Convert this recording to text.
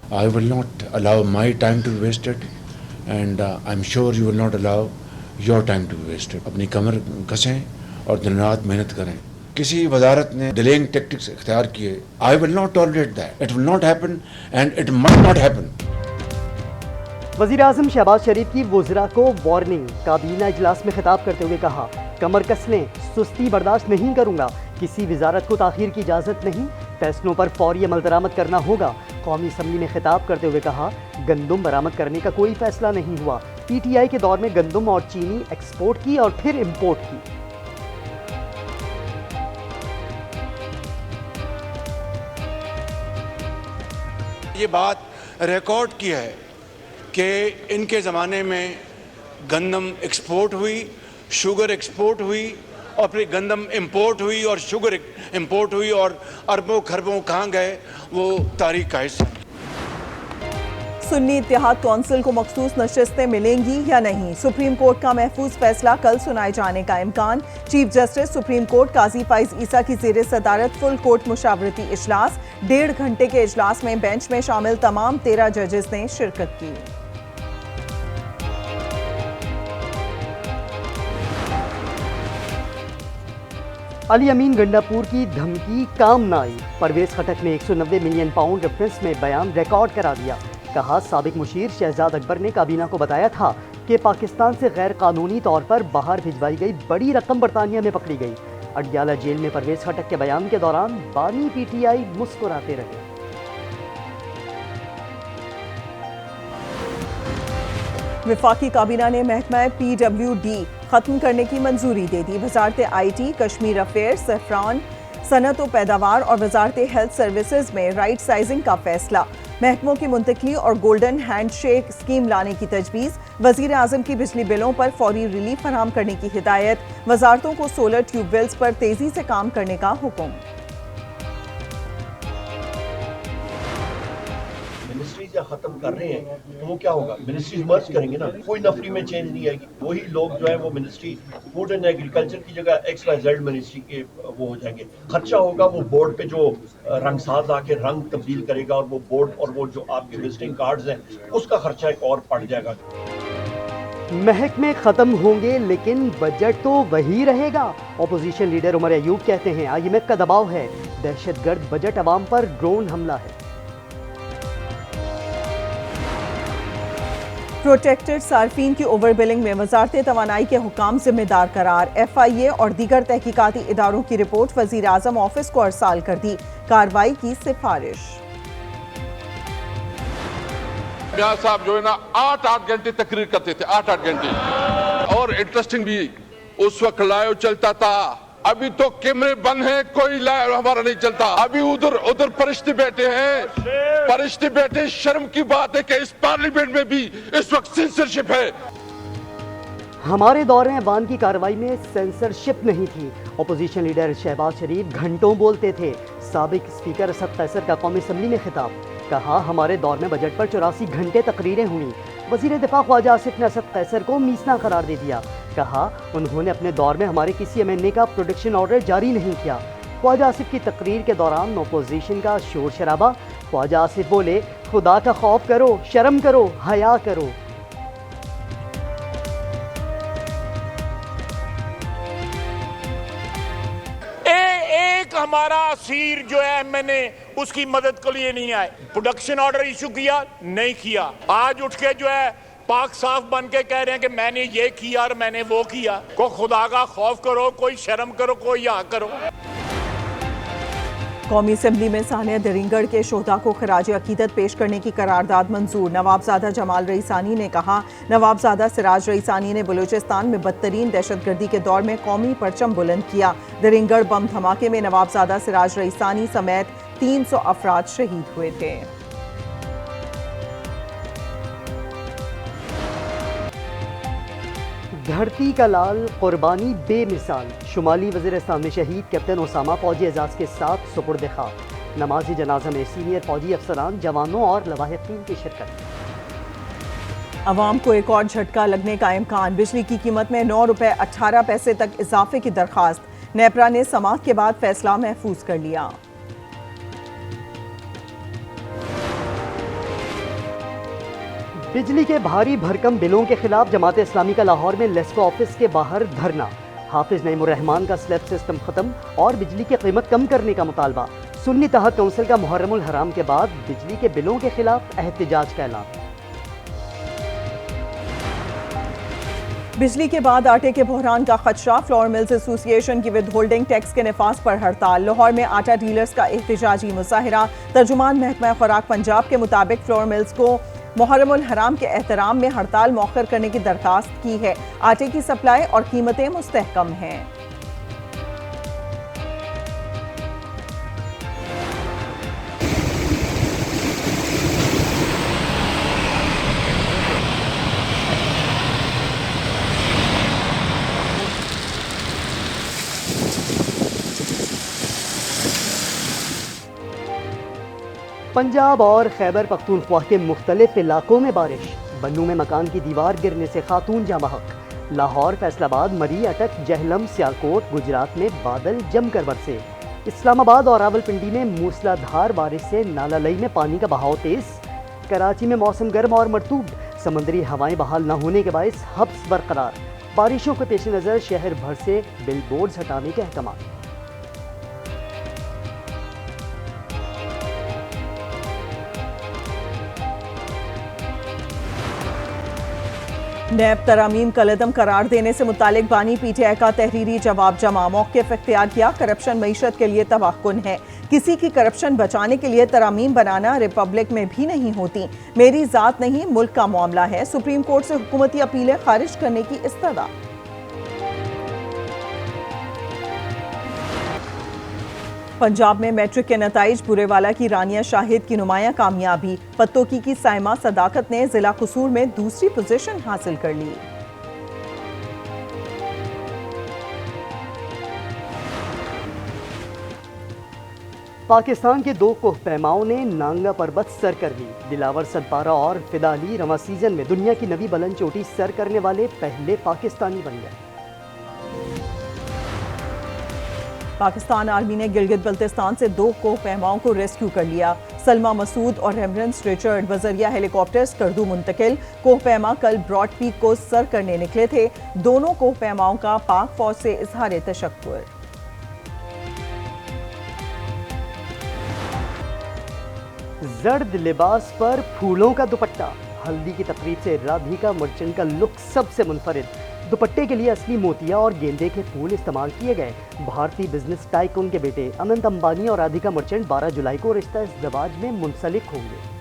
I will not allow my time to be wasted, and I'm sure you will not allow your time to be wasted. अपनी कमर कसें और दिन रात मेहनत करें. किसी वजारत ने डिलेइंग टैक्टिक्स इख्तियार किए. I will not tolerate that. It will not happen, and it must not happen. वज़ीर आज़म शहबाज शरीफ की वज़रा को वार्निंग. काबीना इजलास में खिताब करते हुए कहा, कमर कस लें, सुस्ती बर्दाश्त नहीं करूँगा. किसी वजारत को ताख़ीर की इजाज़त नहीं. फैसलों पर फौरी अमल दरामद करना होगा. कौमी असम्बली में खिताब करते हुए कहा, गंदम बरामद करने का कोई फैसला नहीं हुआ. PTI के दौर में गंदम और चीनी एक्सपोर्ट की और फिर इम्पोर्ट की. ये बात रिकॉर्ड की है कि इनके ज़माने में गंदम एक्सपोर्ट हुई, शुगर एक्सपोर्ट हुई, और फिर गंदम इंपोर्ट हुई और शुगर इंपोर्ट हुई, और अरबों खरबों कहाँ गए वो तारीख का हिस्सा. सुन्नी इत्तेहाद कौंसिल को मखसूस नशिस्तें मिलेंगी या नहीं, सुप्रीम कोर्ट का महफूज फैसला कल सुनाए जाने का इम्कान. चीफ जस्टिस सुप्रीम कोर्ट काजी फाइज ईसा की ज़ेर सदारत फुल कोर्ट मुशावरती इजलास. 1.5 घंटे के इजलास में बेंच में शामिल तमाम 13 जजेस ने शिरकत की. अली अमीन गंडापुर की धमकी काम न आई. परवेज खटक ने 190 मिलियन पाउंड रेफरेंस में बयान रिकॉर्ड करा दिया. कहा, साबिक मुशीर शहजाद अकबर ने काबीना को बताया था कि पाकिस्तान से गैर कानूनी तौर पर बाहर भिजवाई गई बड़ी रकम बरतानिया में पकड़ी गई. अडयाला जेल में परवेज खटक के बयान के दौरान बानी PTI मुस्कुराते रहे. वफाकी काबीना ने महकमा PWD खत्म करने की मंजूरी दे दी. वजारत IT, कश्मीर अफेयर्स, सैफरान, सनत व पैदावार और वजारत हेल्थ सर्विसेज में राइट साइजिंग का फैसला. महकमों की मुंतकली और गोल्डन हैंडशेक स्कीम लाने की तजवीज़. वज़ीर आज़म की बिजली बिलों पर फौरी रिलीफ फराहम करने की हिदायत. वजारतों को सोलर ट्यूबवेल्स पर तेजी से काम करने का हुक्म. मिनिस्ट्रीज या खत्म कर रहे हैं तो वो क्या होगा, मिनिस्ट्रीज मर्ज करेंगे ना, कोई नफरी में चेंज नहीं आएगी. वही लोग जो है वो मिनिस्ट्री फूड एंड एग्रीकल्चर की जगह XYZ मिनिस्ट्री के वो हो जाएंगे. खर्चा होगा वो बोर्ड पे जो रंगसाज आके रंग तब्दील करेगा, और वो बोर्ड और वो जो आपके विजिटिंग कार्ड्स हैं उसका खर्चा एक और पड़ जाएगा. महकमे खत्म होंगे लेकिन बजट तो वही रहेगा. अपोजिशन लीडर उमर अयूब कहते हैं, IMF का दबाव है. दहशतगर्द बजट अवाम पर ड्रोन हमला है. प्रोटेक्टेड सार्फिन की ओवर बिलिंग में वजारत तवानाई के हुकाम जिम्मेदार करार. FIA और दीगर तहकीकाती इदारों की रिपोर्ट वजीर आजम ऑफिस को अरसाल कर दी. कार्रवाई की सिफारिश. मियां साहब जो है ना 8-8 घंटे तकरीर करते थे, 8-8 घंटे. और इंटरेस्टिंग भी उस वक्त लाइव चलता था. अभी तो कैमरे बंद हैं, कोई लाइव हमारा नहीं चलता. अभी उधर फरिश्ते बैठे हैं, फरिश्ते बैठे. शर्म की बात है कि इस पार्लियामेंट में भी इस वक्त सेंसरशिप है. हमारे दौर में अवान की कार्रवाई में सेंसरशिप नहीं थी. अपोजिशन लीडर शहबाज शरीफ घंटों बोलते थे. साबिक स्पीकर असद कैसर का कौमी असम्बली में खिताब. कहा, हमारे दौर में बजट पर 84 घंटे तकरीरें हुई. वजीर दिफा ख्वाजा आसिफ ने असद कैसर को मीसना करार दे दिया. कहा, उन्होंने अपने दौर में हमारे किसी एमएनए का प्रोडक्शन ऑर्डर जारी नहीं किया. ख्वाजा आसिफ की तकरीर के दौरान अपोजिशन का शोर शराबा. ख्वाजा आसिफ बोले, खुदा का खौफ करो, शर्म करो, हया करो. एक हमारा असीर जो है मैंने उसकी मदद के लिए नहीं आए. प्रोडक्शन ऑर्डर इशू किया, नहीं किया. आज उठ के जो है पाक साफ बन के कह रहे हैं कि मैंने ये किया और मैंने वो किया. को खुदा का खौफ करो, कोई शर्म करो, कोई या करो. कौमी असम्बली में सानिया दरिंगड़ के शोधा को खराज अकीदत पेश करने की करारदाद मंजूर. नवाबजादा जमाल रईसानी ने कहा, नवाबजादा सिराज रईसानी ने बलूचिस्तान में बदतरीन दहशतगर्दी के दौर में कौमी परचम बुलंद किया. दरिंगड़ बम धमाके में नवाबजादा सिराज रईसानी समेत 300 अफराद शहीद हुए थे. धरती का लाल, कुर्बानी बेमिसाल. शुमाली वज़ीरिस्तान में शहीद कैप्टन ओसामा फौजी एजाज के साथ सुपुर्द खाक. नमाजी जनाजा में सीनियर फौजी अफसरान, जवानों और लवाहिकीन की शिरकत. अवाम को एक और झटका लगने का इम्कान. बिजली की कीमत में 9 रुपये 18 पैसे तक इजाफे की दरखास्त. नेपरा ने समाअत के बाद फैसला महफूज कर लिया. बिजली के भारी भरकम बिलों के खिलाफ जमात इस्लामी का लाहौर में लेस्को ऑफिस के बाहर धरना। हाफिज नईमुर रहमान का स्लैब सिस्टम खत्म और बिजली की कीमत कम करने का मुतालबा। सुन्नी तहत काउंसिल का मुहर्रमुल हराम के बाद बिजली के बिलों के खिलाफ एहतजाज का ऐलान। बिजली के बाद आटे के बहरान का खदशा। फ्लोर मिल्स एसोसिएशन की विद होल्डिंग टैक्स के नफाज पर हड़ताल। लाहौर में आटा डीलर्स का एहतजाजी मुजाहिरा। तर्जुमान महकमा खुराक पंजाब के मुताबिक फ्लोर मिल्स को मुहर्रमुल हराम के एहतराम में हड़ताल मौखर करने की दरखास्त की है। आटे की सप्लाई और कीमतें मुस्तहकम हैं। पंजाब और खैबर पख्तूनख्वा के मुख्तलिफ इलाकों में बारिश। बन्नू में मकान की दीवार गिरने से खातून जाँ बहक। लाहौर, फैसलाबाद, मरी, अटक, जहलम, सियालकोट, गुजरात में बादल जमकर बरसे। इस्लामाबाद और रावलपिंडी में मूसलाधार बारिश से नाला लई में पानी का बहाव तेज। कराची में मौसम गर्म और मरतूब। समुद्री हवाएं बहाल न होने के बायस हब्स बरकरार। बारिशों के पेश नज़र शहर भर से बिलबोर्ड्स हटाने के अहकाम। नैब तरामीम कलदम करार देने से मुतालिक बानी पीटीआई का तहरीरी जवाब जमा। मौक़िफ़ इख्तियार किया। करप्शन मईशत के लिए तबाहकुन है। किसी की करप्शन बचाने के लिए तरामीम बनाना रिपब्लिक में भी नहीं होती। मेरी ज़ात नहीं, मुल्क का मामला है। सुप्रीम कोर्ट से हुकूमती अपीलें खारिज करने की इस्तदा। पंजाब में मैट्रिक के नताइज। बुरेवाला की रानिया शाहिद की नुमाया कामयाबी। पत्तोकी की साइमा सदाकत ने जिला कसूर में दूसरी पोजीशन हासिल कर ली। पाकिस्तान के दो कोहपैमाओं ने नांगा पर्वत सर कर ली। दिलावर सदपारा और फिदा अली रवां सीजन में दुनिया की नवी बुलंद चोटी सर करने वाले पहले पाकिस्तानी बन गए। पाकिस्तान आर्मी ने गिलगित बल्तिस्तान से दो कोहपैमाओं को रेस्क्यू कर लिया। सलमा मसूद और रेमरेंस रिचर्ड बजरिया हेलीकॉप्टर स्कर्दू मुंतकिल। कोहपैमा कल ब्रॉड पीक को सर करने निकले थे। दोनों कोहपैमाओं का पाक फौज से इजहार तशक्कुर। जर्द लिबास पर फूलों का दुपट्टा। हल्दी की तकरीब से राधिका मर्चेंट का लुक सबसे मुनफरिद। दुपट्टे के लिए असली मोतिया और गेंदे के फूल इस्तेमाल किए गए। भारतीय बिजनेस टाइकून के बेटे अनंत अंबानी और राधिका मर्चेंट 12 जुलाई को रिश्ता इज़्दिवाज में मुंसलिक होंगे।